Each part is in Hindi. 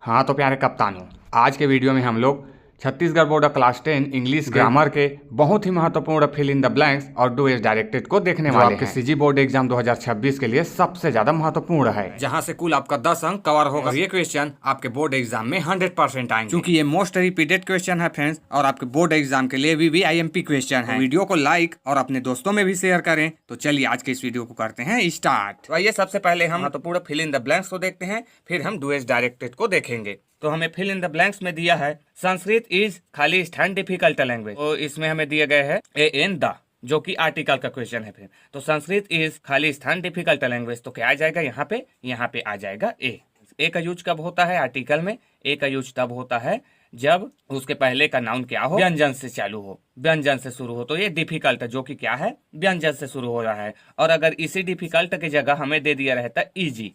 हाँ तो प्यारे कप्तानों, आज के वीडियो में हम लोग Chhattisgarh board class 10 English grammar के बहुत ही महत्वपूर्ण फिल इन द ब्लैंक्स और डू एज डायरेक्टेड को देखने वाले हैं। सीजी बोर्ड एग्जाम 2026 के लिए सबसे ज्यादा महत्वपूर्ण है, जहां से कुल आपका 10 अंक कवर होगा। ये क्वेश्चन आपके बोर्ड एग्जाम में 100% आएंगे, क्योंकि ये मोस्ट रिपीटेड क्वेश्चन है फ्रेंड्स, और आपके बोर्ड एग्जाम के लिए VVIMP क्वेश्चन है। वीडियो को लाइक और अपने दोस्तों में भी शेयर करें। तो चलिए आज के इस वीडियो को करते हैं स्टार्ट। तो आइए सबसे पहले हम महत्वपूर्ण फिल इन द ब्लैंक्स को देखते हैं, फिर हम डू एज डायरेक्टेड को देखेंगे। तो हमें फिल इन द ब्लैंक्स में दिया है संस्कृत इज खाली स्थान डिफिकल्ट लैंग्वेज। तो इसमें हमें दिया गया है AN द, जो कि आर्टिकल का क्वेश्चन है। फिर तो संस्कृत इज खाली स्थान डिफिकल्ट लैंग्वेज, तो क्या आ जाएगा यहाँ पे आ जाएगा ए का यूज कब होता है आर्टिकल में? ए का यूज तब होता है जब उसके पहले का नाउन क्या हो, व्यंजन से चालू हो, व्यंजन से शुरू हो। तो ये डिफिकल्ट है, जो कि क्या है, व्यंजन से शुरू हो रहा है। और अगर इसी डिफिकल्ट की जगह हमें दे दिया रहता इजी,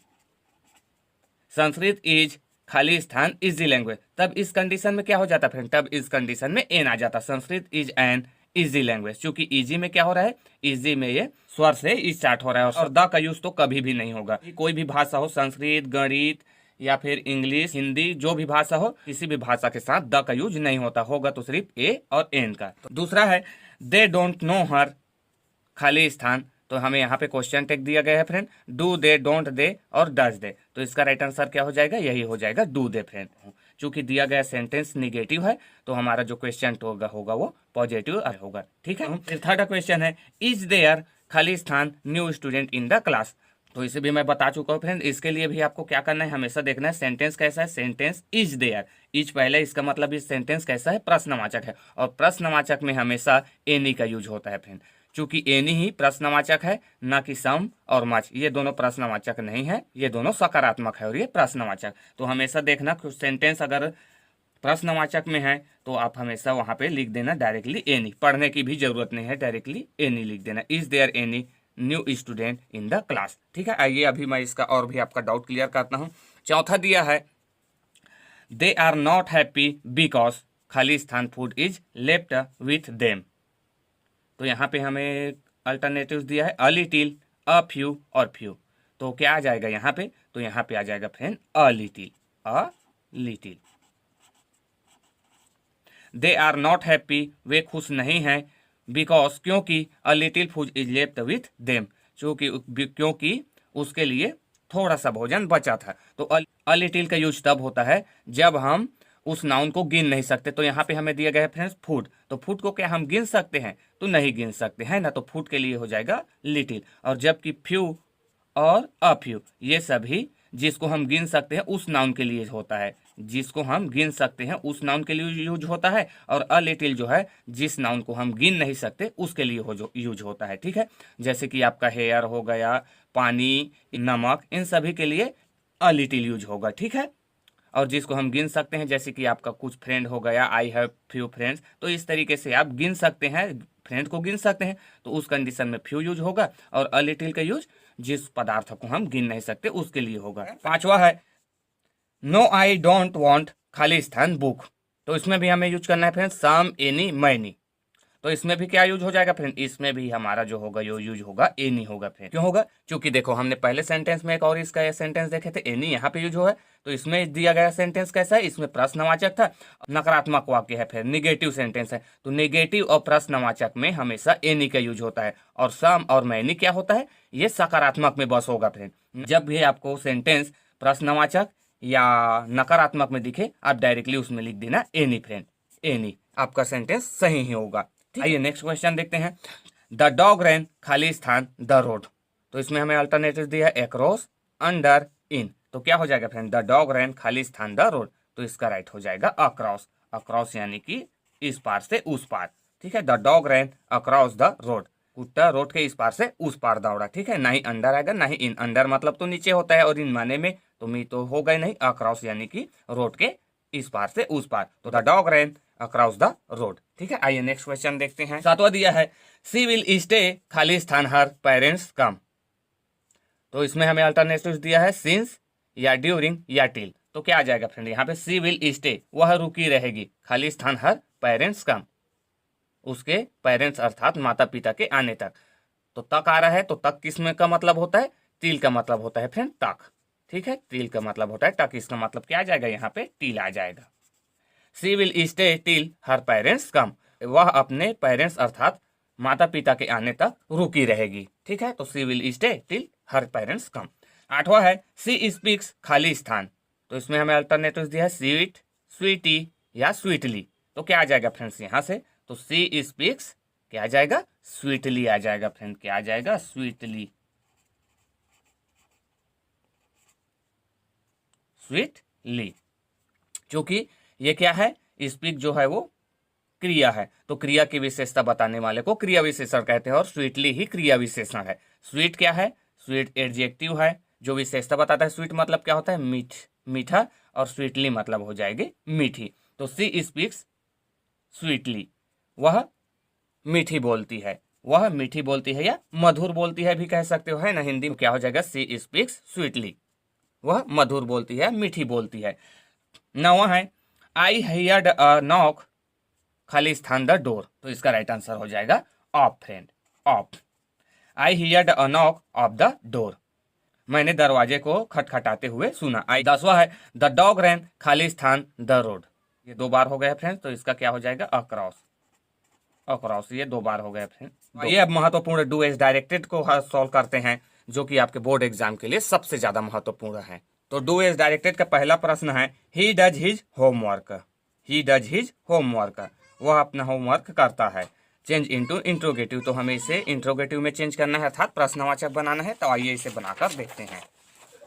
संस्कृत इज खाली स्थान इजी लैंग्वेज, तब इस कंडीशन में क्या हो जाता फ्रेंड? तब इस कंडीशन में एन आ जाता, Sanskrit is an easy language. क्योंकि इजी में क्या हो रहा है, इजी में ये स्वर से स्टार्ट हो रहा है, और द का यूज तो कभी भी नहीं होगा। कोई भी भाषा हो, संस्कृत, गणित या फिर इंग्लिश, हिंदी, जो भी भाषा हो, किसी भी भाषा के साथ द का यूज नहीं होता, होगा तो सिर्फ ए और एन का। तो दूसरा है दे डोंट नो हर, खाली स्थान। तो हमें यहाँ पे क्वेश्चन टेक दिया गया है friend, do they, don't they और डज दे। तो इसका राइट आंसर क्या हो जाएगा? यही हो जाएगा डू दे फ्रेंड। चूंकि दिया गया सेंटेंस निगेटिव है, तो हमारा जो क्वेश्चन होगा वो पॉजिटिव होगा। ठीक है। फिर थर्ड क्वेश्चन है इज देयर खाली स्थान new student in the class. तो इसे भी मैं बता चुका हूँ फ्रेंड। इसके लिए भी आपको क्या करना है, हमेशा देखना है सेंटेंस कैसा है। सेंटेंस इज देयर, इज पहले, इसका मतलब इस सेंटेंस कैसा है, प्रश्नवाचक है, और प्रश्नवाचक में हमेशा एनी का यूज होता है फ्रेंड। चूंकि एनी ही प्रश्नवाचक है, ना कि सम और मच, ये दोनों प्रश्नवाचक नहीं है, ये दोनों सकारात्मक है और ये प्रश्नवाचक। तो हमेशा देखना सेंटेंस अगर प्रश्नवाचक में है तो आप हमेशा वहां पे लिख देना डायरेक्टली एनी, पढ़ने की भी जरूरत नहीं है, डायरेक्टली एनी लिख देना। Is there any new student in the class. ठीक है। आइए अभी मैं इसका और भी आपका डाउट क्लियर करता हूँ। चौथा दिया है they are not happy because खाली स्थान food is left with them. तो यहाँ पे हमें अल्टरनेटिव्स दिया है अ लिटिल, अ फ्यू और फ्यू। तो क्या आ जाएगा यहाँ पे? तो यहाँ पे आ जाएगा friend a little, a little. They are not happy, वे खुश नहीं हैं, बिकॉज, क्योंकि, a little food is left with them, क्योंकि उसके लिए थोड़ा सा भोजन बचा था। तो अ लिटिल का यूज तब होता है जब हम उस नाउन को गिन नहीं सकते। तो यहाँ पे हमें दिया गया है फ्रेंड्स फूड, तो फूड को क्या हम गिन सकते हैं? तो नहीं गिन सकते हैं ना, तो फूड के लिए हो जाएगा लिटिल। और जबकि फ्यू और अ फ्यू ये सभी जिसको हम गिन सकते हैं उस नाउन के लिए होता है, जिसको हम गिन सकते हैं उस नाउन के लिए यूज होता है। और अ लिटिल जो है जिस नाउन को हम गिन नहीं सकते उसके लिए हो जो यूज होता है। ठीक है। जैसे कि आपका हेयर हो गया, पानी, नमक, इन सभी के लिए अ लिटिल यूज होगा। ठीक है। और जिसको हम गिन सकते हैं, जैसे कि आपका कुछ फ्रेंड हो गया, आई हैव फ्यू फ्रेंड्स, तो इस तरीके से आप गिन सकते हैं, फ्रेंड को गिन सकते हैं, तो उस कंडीशन में फ्यू यूज होगा। और अ लिटिल का यूज जिस पदार्थ को हम गिन नहीं सकते उसके लिए होगा। पांचवा है नो आई डोंट वांट, खाली स्थान बुक। तो इसमें भी हमें यूज करना है फ्रेंड सम, एनी, मैनी। तो इसमें भी क्या यूज हो जाएगा फ्रेंड? इसमें भी हमारा जो होगा यो यूज होगा एनी होगा फ्रेंड। क्यों होगा? क्योंकि देखो हमने पहले सेंटेंस में एक और इसका सेंटेंस देखे थे, एनी यहाँ पे यूज हुआ है। तो इसमें दिया गया सेंटेंस कैसा है? इसमें प्रश्नवाचक था, नकारात्मक वाक्य है, फिर निगेटिव सेंटेंस है। तो निगेटिव और प्रश्नवाचक में हमेशा एनी का यूज होता है, और सम और मैनी क्या होता है? ये सकारात्मक में बस होगा फ्रेंड। जब भी आपको सेंटेंस प्रश्नवाचक या नकारात्मक में दिखे, आप डायरेक्टली उसमें लिख देना एनी फ्रेंड, एनी, आपका सेंटेंस सही ही होगा। आइए नेक्स्ट क्वेश्चन देखते हैं। द डॉग रैन, खाली स्थान द रोड। तो इसमें हमें अल्टरनेटिव दिया है अक्रॉस, अंडर, इन। तो क्या हो जाएगा फ्रेंड? द डॉग रैन खाली स्थान द रोड। तो इसका राइट हो जाएगा अक्रॉस, अक्रॉस यानी कि इस पार से उस पार। ठीक है। The dog ran across the road, कुत्ता रोड के इस पार से उस पार दौड़ा। ठीक है। ना ही अंडर आएगा ना ही इन, अंडर मतलब तो नीचे होता है, और इन माने में तो मी तो हो गए नहीं, अक्रॉस यानी कि रोड के इस पार से उस पार। तो the dog ran across the road. ठीक है। आइए नेक्स्ट क्वेश्चन देखते हैं। सातवां दिया है सी विल स्टे, खाली स्थान हर पेरेंट्स कम। तो इसमें हमें अल्टरनेटिव दिया है सिंस या ड्यूरिंग या टिल। तो क्या आ जाएगा फ्रेंड? यहाँ पे सी विल स्टे, वह रुकी रहेगी, खाली स्थान हर पेरेंट्स कम, उसके पेरेंट्स अर्थात माता पिता के आने तक। तो तक आ रहा है, तो तक किसमें का मतलब होता है? टिल का मतलब होता है फ्रेंड तक। ठीक है, टिल का मतलब होता है टक, इसका मतलब क्या आ जाएगा यहाँ पे टिल आ जाएगा। She will stay till her parents कम, वह अपने पेरेंट्स अर्थात माता पिता के आने तक रुकी रहेगी। ठीक है, तो she will stay till her parents come. 8वां है सी स्पीक्स खाली स्थान, तो इसमें हमें अल्टरनेटिव दिया है स्वीट, स्वीटी या स्वीटली। तो क्या आ जाएगा फ्रेंड्स यहाँ से, तो सी स्पीक्स क्या आ जाएगा, स्वीटली आ जाएगा फ्रेंड, क्या आ जाएगा, स्वीटली, स्वीटली। क्योंकि ये क्या है, स्पीक जो है वो क्रिया है, तो क्रिया की विशेषता बताने वाले को क्रिया विशेषण कहते हैं और स्वीटली ही क्रिया विशेषण है। स्वीट क्या है, स्वीट एडजेक्टिव है जो विशेषता बताता है। स्वीट मतलब क्या होता है, मीठा, और स्वीटली मतलब हो जाएगी मीठी। तो सी स्पीक्स स्वीटली, वह मीठी बोलती है, वह मीठी बोलती है या मधुर बोलती है भी कह सकते हो, है ना। हिंदी में क्या हो जाएगा, सी स्पीक्स स्वीटली, वह मधुर बोलती है, मीठी बोलती है। 9वां है आई हियर्ड अ नॉक खाली स्थान द डोर, तो इसका राइट आंसर हो जाएगा of friend, of. I heard a knock off the door, मैंने दरवाजे को खटखटाते हुए सुना। 10वां है द डॉग रैन खाली स्थान द रोड, ये 2 बार हो गया फ्रेंड्स, तो इसका क्या हो जाएगा, अक्रॉस, अक्रॉस, ये 2 बार हो गया फ्रेंड। ये अब महत्वपूर्ण डू एज डायरेक्टेड को सॉल्व करते हैं, जो कि आपके बोर्ड एग्जाम के लिए सबसे ज्यादा महत्वपूर्ण है। तो डू एज डायरेक्टेड का पहला प्रश्न है he does his homework, he does his homework, वह अपना होमवर्क करता है। चेंज इनटू इंट्रोगेटिव, तो हमें इसे इंट्रोगेटिव में चेंज करना है अर्थात प्रश्नवाचक बनाना है। तो आइए इसे बनाकर देखते हैं।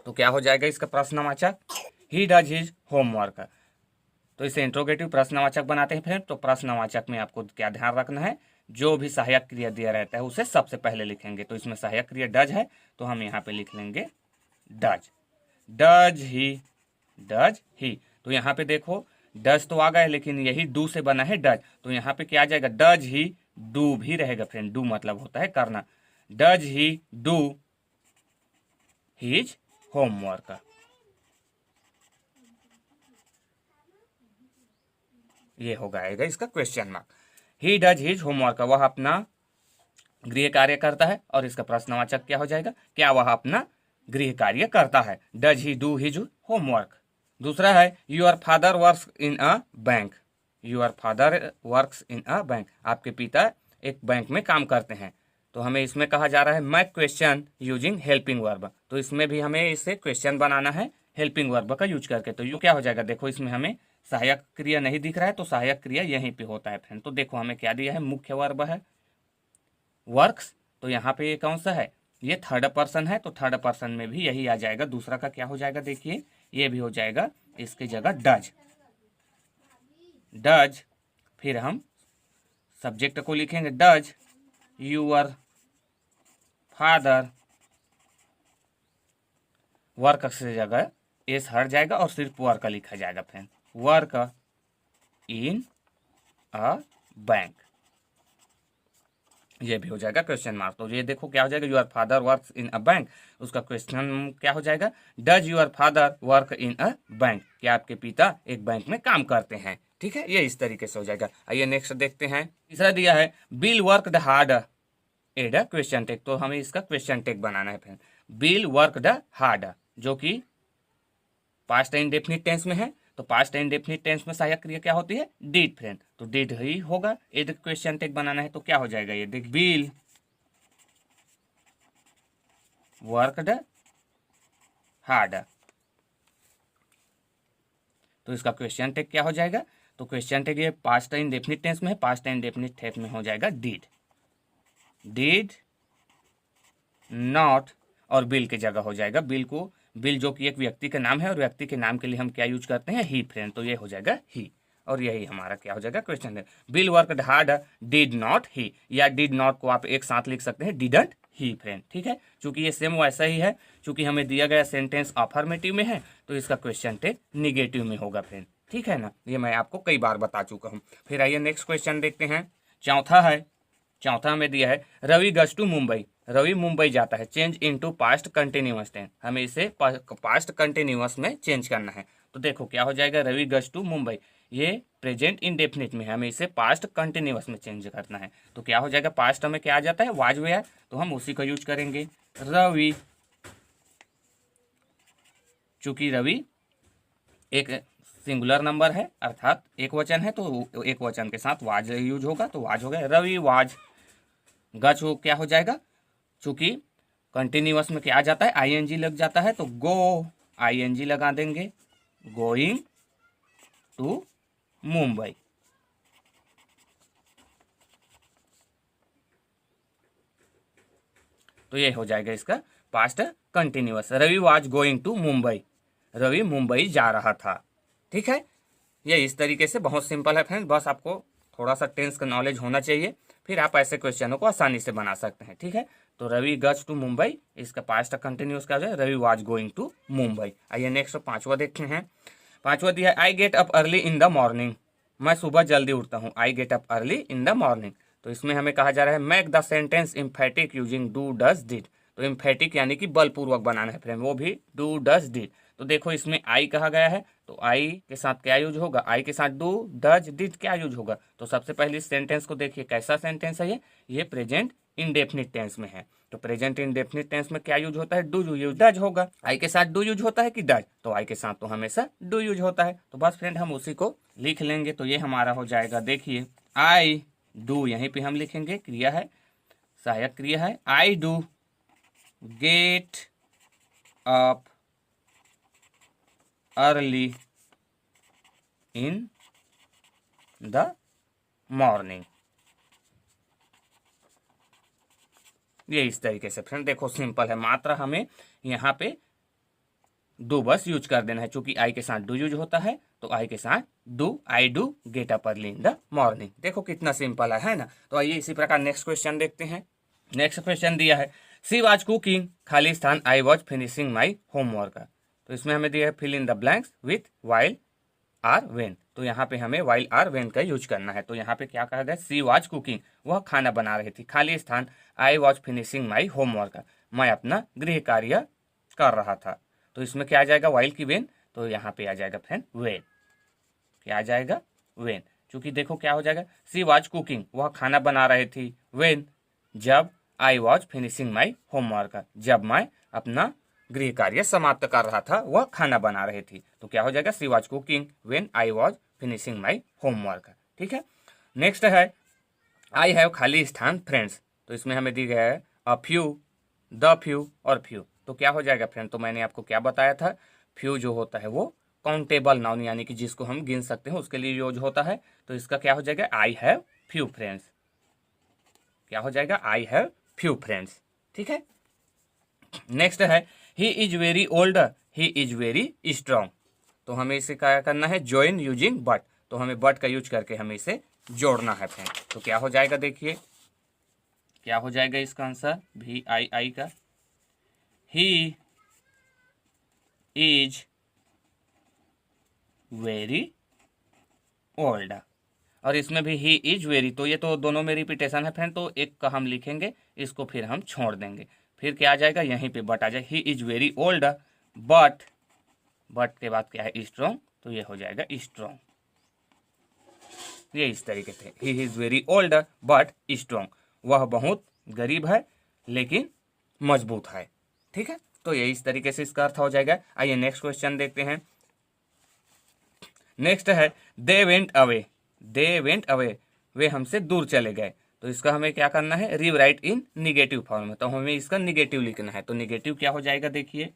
तो क्या हो जाएगा इसका प्रश्नवाचक, ही डज हिज होमवर्क, तो इसे इंट्रोगेटिव प्रश्नवाचक बनाते हैं फ्रेंड। तो प्रश्नवाचक में आपको क्या ध्यान रखना है, जो भी सहायक क्रिया दिया रहता है उसे सबसे पहले लिखेंगे। तो इसमें सहायक क्रिया डज है, तो हम यहाँ पे लिख लेंगे does, does he, does he. तो यहाँ पे देखो डज तो आ गया है, लेकिन यही डू से बना है डज, तो यहाँ पे क्या आ जाएगा, डज ही डू भी रहेगा फ्रेंड, डू मतलब होता है करना। Does he do his homework, ये हो जाएगा इसका question mark. He does his homework, वह अपना गृह कार्य करता है, और इसका प्रश्नवाचक क्या हो जाएगा, क्या वह अपना गृह कार्य करता है। Does he do his homework. दूसरा है your father works in a bank, your father works in a bank, आपके पिता एक बैंक में काम करते हैं। तो हमें इसमें कहा जा रहा है make question using helping verb, तो इसमें भी हमें इसे क्वेश्चन बनाना है हेल्पिंग वर्ब का यूज करके। तो यू क्या हो जाएगा, देखो इसमें हमें सहायक क्रिया नहीं दिख रहा है, तो सहायक क्रिया यहीं पे होता है फ्रेंड। तो देखो हमें क्या दिया है, मुख्य वर्ब है वर्क्स, तो यहाँ पे ये कौन सा है, ये थर्ड पर्सन है, तो थर्ड पर्सन में भी यही आ जाएगा। दूसरा का क्या हो जाएगा, देखिए ये भी हो जाएगा इसकी जगह डज, डज। फिर हम सब्जेक्ट को लिखेंगे डज यूअर फादर, वर्क से जगह एस हट जाएगा और सिर्फ वर्क लिखा जाएगा friend, work in a bank, ये भी हो जाएगा क्वेश्चन मार्क। तो ये देखो क्या हो जाएगा, your father works in a bank, उसका क्वेश्चन क्या हो जाएगा, does your father work in a bank, क्या आपके पिता एक बैंक में काम करते हैं। ठीक है, ये इस तरीके से हो जाएगा। आइए नेक्स्ट देखते हैं। तीसरा दिया है Bill worked hard add question tag, तो हमें इसका क्वेश्चन टेक बनाना है फ्रेंड। बिल वर्कड हार्ड, जो कि पास्ट इंडेफिनिट टेंस में है, तो पास्ट इंडेफिनिट टेंस में सहायक क्रिया क्या होती है, डिड फ्रेंड, तो डिड ही होगा। एड क्वेश्चन टेक बनाना है, तो क्या हो जाएगा, ये देख बिल वर्कड हार्ड, तो इसका क्वेश्चन टेक क्या हो जाएगा, तो क्वेश्चन टेक ये पास्ट इंडेफिनिट टेंस में है, पास्ट इंडेफिनिट टेंस में हो जाएगा डिड, डिड नॉट, और बिल की जगह हो जाएगा, बिल को, बिल जो कि एक व्यक्ति का नाम है, और व्यक्ति के नाम के लिए हम क्या यूज करते हैं, ही फ्रेंड, तो ये हो जाएगा ही, और यही हमारा क्या हो जाएगा क्वेश्चन है। Bill worked hard did not ही, या डिड नॉट को आप एक साथ लिख सकते हैं डिडंट ही फ्रेंड। ठीक है, चूंकि ये सेम वैसा ही है, चूंकि हमें दिया गया सेंटेंस अफर्मेटिव में है, तो इसका क्वेश्चन टेक निगेटिव में होगा फ्रेंड। ठीक है ना, ये मैं आपको कई बार बता चुका हूँ। फिर आइए नेक्स्ट क्वेश्चन देखते हैं। चौथा है, चौथा में दिया है रवि गज टू मुंबई, रवि मुंबई जाता है, change into past continuous tense, हमें इसे पास्ट कंटिन्यूअस में चेंज करना है। तो देखो क्या हो जाएगा, रवि गज टू मुंबई, ये प्रेजेंट इंडेफिनिट में है, हमें इसे पास्ट कंटिन्यूअस में चेंज करना है। तो क्या हो जाएगा, पास्ट में क्या आ जाता है, वाज वेयर, तो हम उसी का यूज करेंगे। रवि चूंकि रवि एक सिंगुलर नंबर है अर्थात एक वचन है, तो एक वचन के साथ वाज यूज होगा, तो वाज हो गया रवि वाज। गच क्या हो जाएगा, चूंकि कंटिन्यूअस में क्या आ जाता है, आईएनजी लग जाता है, तो गो आईएनजी लगा देंगे, गोइंग टू मुंबई। तो ये हो जाएगा इसका past continuous. Ravi was going to Mumbai, Ravi Mumbai जा रहा था। ठीक है, ये इस तरीके से बहुत सिंपल है फ्रेंड, बस आपको थोड़ा सा टेंस का नॉलेज होना चाहिए, फिर आप ऐसे क्वेश्चनों को आसानी से बना सकते हैं। ठीक है, तो रवि गज टू मुंबई, इसका पास्ट कंटिन्यूअस क्या हो जाए, Ravi was going to Mumbai. आइए नेक्स्ट पांचवा देखते हैं। पांचवा दिया है I get up early in the morning, मैं सुबह जल्दी उठता हूँ, I get up early in the morning. तो इसमें हमें कहा जा रहा है make the sentence emphatic using do does did. तो इम्फेटिक यानी कि बलपूर्वक बनाना है फ्रेंड, वो भी डू डज डिड। तो देखो इसमें आई कहा गया है, तो आई के साथ क्या यूज होगा, आई के साथ डू डज डिड क्या यूज होगा। तो सबसे पहले इस सेंटेंस को देखिए, कैसा सेंटेंस है ये प्रेजेंट इंडेफिनिट टेंस में है। तो प्रेजेंट इंडेफिनिट टेंस में क्या यूज होता है, डू यूज डज होगा। आई के साथ डू यूज होता है कि डज, तो आई के साथ तो हमेशा डू यूज होता है। तो बस फ्रेंड हम उसी को लिख लेंगे, तो ये हमारा हो जाएगा, देखिए आई डू, यहीं पे हम लिखेंगे, क्रिया है, सहायक क्रिया है। I do get up early in the morning. ये इस तरीके से फ्रेंड देखो सिंपल है, मात्र हमें यहाँ पे डू बस यूज कर देना है, क्योंकि आई के साथ डू यूज होता है, तो आई के साथ do, I do get up early in the morning. देखो कितना सिंपल है ना। तो आइए इसी प्रकार नेक्स्ट क्वेश्चन देखते हैं। नेक्स्ट क्वेश्चन दिया है सी वाज कुकिंग, खाली स्थान I was finishing my homework. तो इसमें हमें दिया है fill in the blanks with while or when. तो यहाँ पे हमें वाइल आर वेन का यूज करना है। तो यहाँ पे क्या कहा गया, सी वाज कुकिंग, वह खाना बना रही थी, खाली स्थान I was finishing my homework, मैं अपना गृह कार्य कर रहा था। तो इसमें क्या आ जाएगा, वाइल की वेन, तो यहाँ पे आ जाएगा फ्रेंड वेन, क्या आ जाएगा वेन। क्योंकि देखो क्या हो जाएगा, सी वाज कुकिंग, वह खाना बना रही थी, वेन जब, आई वॉज फिनिशिंग माई होमवर्क, जब मैं अपना गृह कार्य समाप्त कर रहा था, वह खाना बना रही थी। तो क्या हो जाएगा, she was cooking when I was finishing my homework. ठीक है, नेक्स्ट है आई हैव खाली स्थान फ्रेंड्स। तो इसमें हमें दी गया है अ फ्यू, द फ्यू और फ्यू। तो क्या हो जाएगा फ्रेंड, तो मैंने आपको क्या बताया था, फ्यू जो होता है वो काउंटेबल नाउन यानी कि जिसको हम गिन सकते हैं उसके लिए यूज होता है। तो इसका क्या हो जाएगा, आई हैव फ्यू फ्रेंड्स, क्या हो जाएगा, आई हैव फ्यू फ्रेंड्स। ठीक है, नेक्स्ट है he is very old, he is very strong. तो हमें इसे क्या करना है, ज्वाइन यूजिंग बट। तो हमें बट का यूज करके हमें इसे जोड़ना है फ्रेंड। तो क्या हो जाएगा, देखिए क्या हो जाएगा इसका आंसर, भी आई आई का, ही इज वेरी ओल्ड। और इसमें भी ही इज वेरी, तो ये तो दोनों में रिपीटेशन है फ्रेंड, तो एक का हम लिखेंगे, इसको फिर हम छोड़ देंगे, फिर क्या आ जाएगा, यहीं पे बट आ जाएगा, he is very old but, but के बाद क्या है स्ट्रॉन्ग, तो ये हो जाएगा स्ट्रॉन्ग। ये इस तरीके से, he is very old but strong, वह बहुत गरीब है लेकिन मजबूत है। ठीक है, तो ये इस तरीके से इसका अर्थ हो जाएगा। आइए नेक्स्ट क्वेश्चन देखते हैं। नेक्स्ट है they went away, they went away, वे हमसे दूर चले गए। तो इसका हमें क्या करना है, रीराइट इन निगेटिव फॉर्म में। तो हमें इसका निगेटिव लिखना है। तो निगेटिव क्या हो जाएगा, देखिए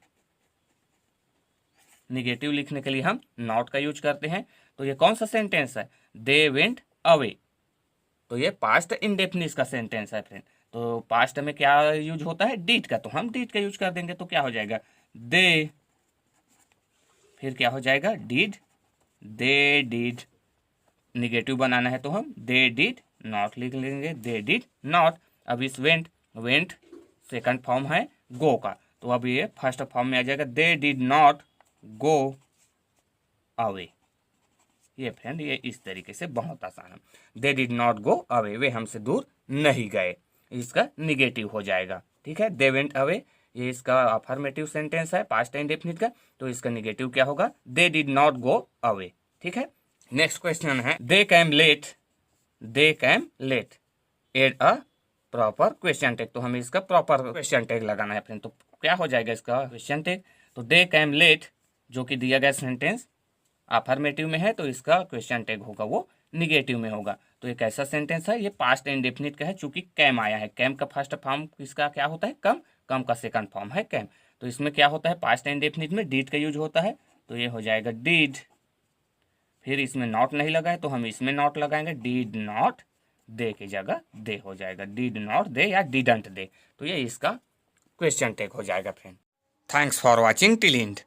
निगेटिव लिखने के लिए हम नॉट का यूज करते हैं। तो ये कौन सा सेंटेंस है, दे वेंट अवे, तो ये पास्ट इंडेफिनिट का सेंटेंस है फ्रेंड। तो पास्ट में क्या यूज होता है, डिड का, तो हम डिड का यूज कर देंगे। तो क्या हो जाएगा, दे, फिर क्या हो जाएगा, डिड, दे डिड, निगेटिव बनाना है तो हम दे डिड नॉट लिख लेंगे, दे डिड नॉट। अब इस वेंट, वेंट सेकंड फॉर्म है गो का, तो अब ये फर्स्ट फॉर्म में आ जाएगा, they did not go away. ये फ्रेंड ये इस तरीके से बहुत आसान है, they did not go away, वे हमसे दूर नहीं गए, इसका निगेटिव हो जाएगा। ठीक है, दे वेंट अवे, ये इसका अफर्मेटिव सेंटेंस है पास्ट इंडेफिनिट का, तो इसका निगेटिव क्या होगा, they did not go away. ठीक है, नेक्स्ट क्वेश्चन है they came late, they came late, add a proper question tag. तो हमें इसका प्रॉपर क्वेश्चन टैग लगाना है फ्रेंड। तो क्या हो जाएगा इसका क्वेश्चन टैग, तो दे कैम लेट जो कि दिया गया सेंटेंस अफर्मेटिव में है तो इसका क्वेश्चन टैग होगा वो निगेटिव में होगा। तो ये कैसा सेंटेंस है, ये पास्ट इंडेफिनिट का है, चूंकि कैम आया है। कैम का फर्स्ट फॉर्म इसका क्या होता है, कम, कम का सेकंड फॉर्म है कैम। तो इसमें क्या होता है, पास्ट इंडेफिनिट में डिड का यूज होता है, तो ये हो जाएगा डिड। फिर इसमें नॉट नहीं लगा है तो हम इसमें नॉट लगाएंगे, डिड नॉट, दे की जगह दे हो जाएगा, डिड नॉट दे या डिडंट दे। तो ये इसका क्वेश्चन टैग हो जाएगा friend. Thanks for watching till and.